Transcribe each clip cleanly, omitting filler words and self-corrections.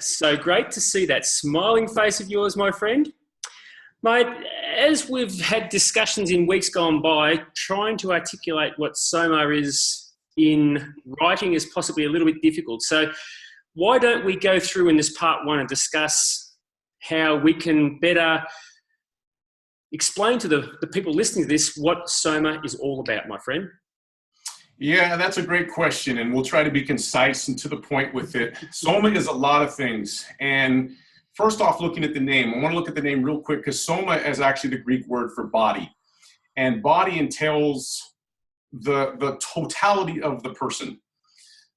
So great to see that smiling face of yours, my friend. Mate, as we've had discussions in weeks gone by, trying to articulate what Soma is in writing is possibly a little bit difficult. So why don't we go through in this part one and discuss how we can better explain to the people listening to this what Soma is all about, my friend? Yeah, that's a great question, and we'll try to be concise and to the point with it. Soma is a lot of things, and first off, looking at the name, I want to look at the name real quick because Soma is actually the Greek word for body, and body entails the totality of the person,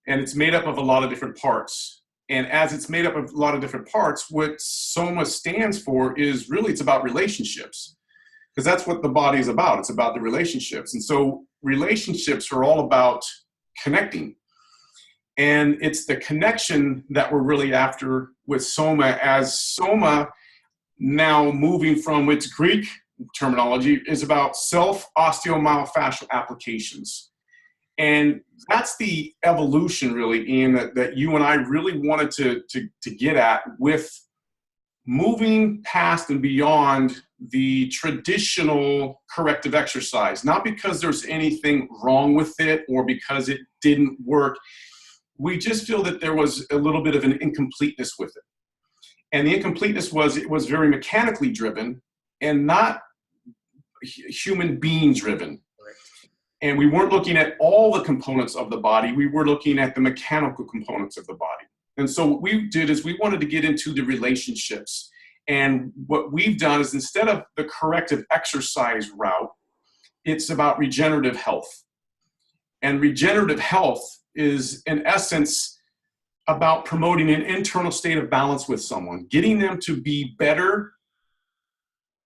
and it's made up of a lot of different parts. And as it's made up of a lot of different parts, what Soma stands for is really it's about relationships, because that's what the body is about. It's about the relationships, and so relationships are all about connecting. And it's the connection that we're really after with Soma, as Soma, now moving from its Greek terminology, is about self-osteomyofascial applications. And that's the evolution, really, Ian, that you and I really wanted to get at with moving past and beyond the traditional corrective exercise, not because there's anything wrong with it or because it didn't work. We just feel that there was a little bit of an incompleteness with it. And the incompleteness was it was very mechanically driven and not human being driven. And we weren't looking at all the components of the body. We were looking at the mechanical components of the body. And so what we did is we wanted to get into the relationships. And what we've done is instead of the corrective exercise route, it's about regenerative health. And regenerative health is, in essence, about promoting an internal state of balance with someone, getting them to be better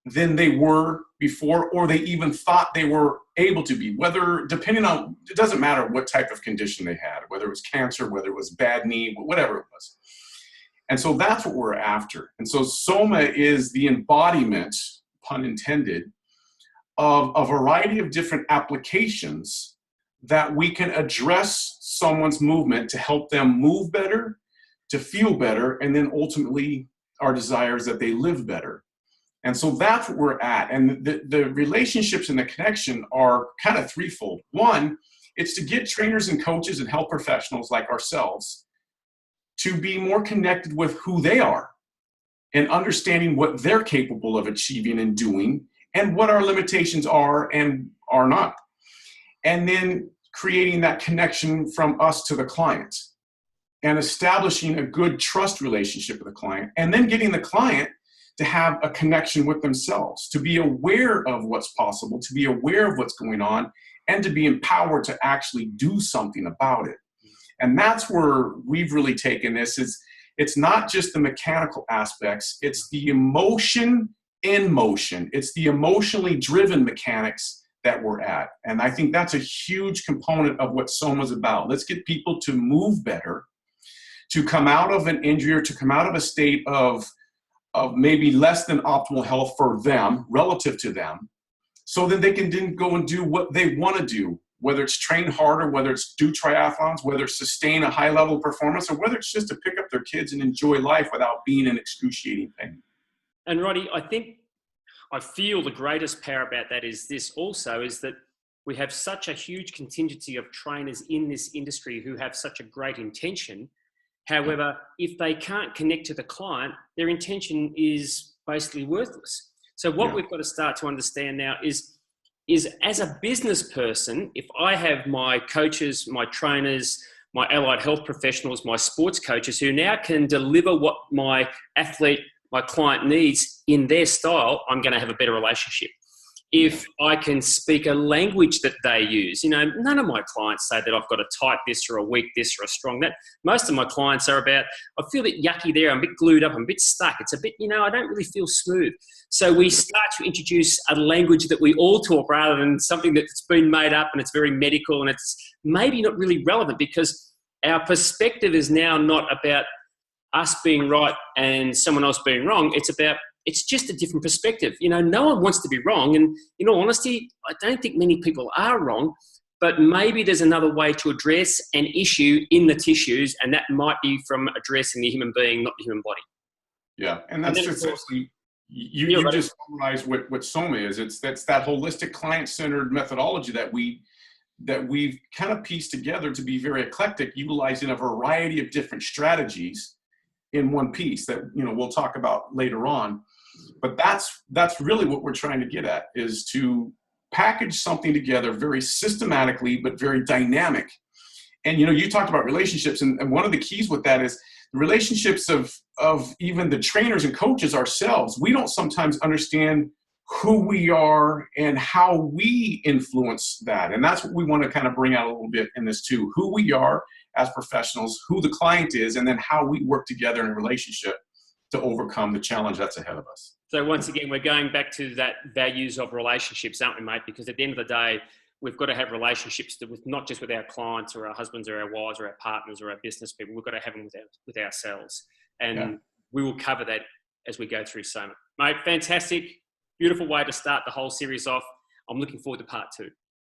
than they were before, or they even thought they were able to be, whether, depending on, it doesn't matter what type of condition they had, whether it was cancer, whether it was bad knee, whatever it was. And so that's what we're after. And so Soma is the embodiment, pun intended, of a variety of different applications that we can address someone's movement to help them move better, to feel better, and then ultimately our desire is that they live better. And so that's what we're at. And the relationships and the connection are kind of threefold. One, it's to get trainers and coaches and health professionals like ourselves to be more connected with who they are and understanding what they're capable of achieving and doing and what our limitations are and are not. And then creating that connection from us to the client and establishing a good trust relationship with the client, and then getting the client to have a connection with themselves, to be aware of what's possible, to be aware of what's going on, and to be empowered to actually do something about it. And that's where we've really taken this. Is it's not just the mechanical aspects, it's the emotion in motion. It's the emotionally driven mechanics that we're at. And I think that's a huge component of what Soma's about. Let's get people to move better, to come out of an injury or to come out of a state of maybe less than optimal health for them, relative to them, so that they can then go and do what they want to do, whether it's train harder, whether it's do triathlons, whether it's sustain a high level of performance, or whether it's just to pick up their kids and enjoy life without being in excruciating pain. And Roddy, I feel the greatest power about that is this also, is that we have such a huge contingency of trainers in this industry who have such a great intention. However, if they can't connect to the client, their intention is basically worthless. So what we've got to start to understand now is as a business person, if I have my coaches, my trainers, my allied health professionals, my sports coaches who now can deliver what my athlete, my client needs in their style, I'm going to have a better relationship. If I can speak a language that they use, none of my clients say that I've got to type this or a weak this or a strong that. Most of my clients are about, I feel a bit yucky there, I'm a bit glued up, I'm a bit stuck. It's a bit, I don't really feel smooth. So we start to introduce a language that we all talk rather than something that's been made up and it's very medical and it's maybe not really relevant, because our perspective is now not about us being right and someone else being wrong. It's just a different perspective. No one wants to be wrong. And in all honesty, I don't think many people are wrong. but maybe there's another way to address an issue in the tissues, and that might be from addressing the human being, not the human body. Yeah, and that's then, essentially, you right. just summarized what Soma is. That's that holistic client-centered methodology that we've kind of pieced together to be very eclectic, utilizing a variety of different strategies in one piece that, you know, we'll talk about later on. But that's really what we're trying to get at, is to package something together very systematically but very dynamic. And, you know, you talked about relationships, and one of the keys with that is the relationships of even the trainers and coaches ourselves. We don't sometimes understand who we are and how we influence that. And that's what we want to kind of bring out a little bit in this too: who we are as professionals, who the client is, and then how we work together in a relationship to overcome the challenge that's ahead of us. So once again, we're going back to that values of relationships, aren't we, mate? Because at the end of the day, we've got to have relationships with not just with our clients or our husbands or our wives or our partners or our business people. We've got to have them with ourselves. And we will cover that as we go through Soma. Mate, fantastic. Beautiful way to start the whole series off. I'm looking forward to part 2.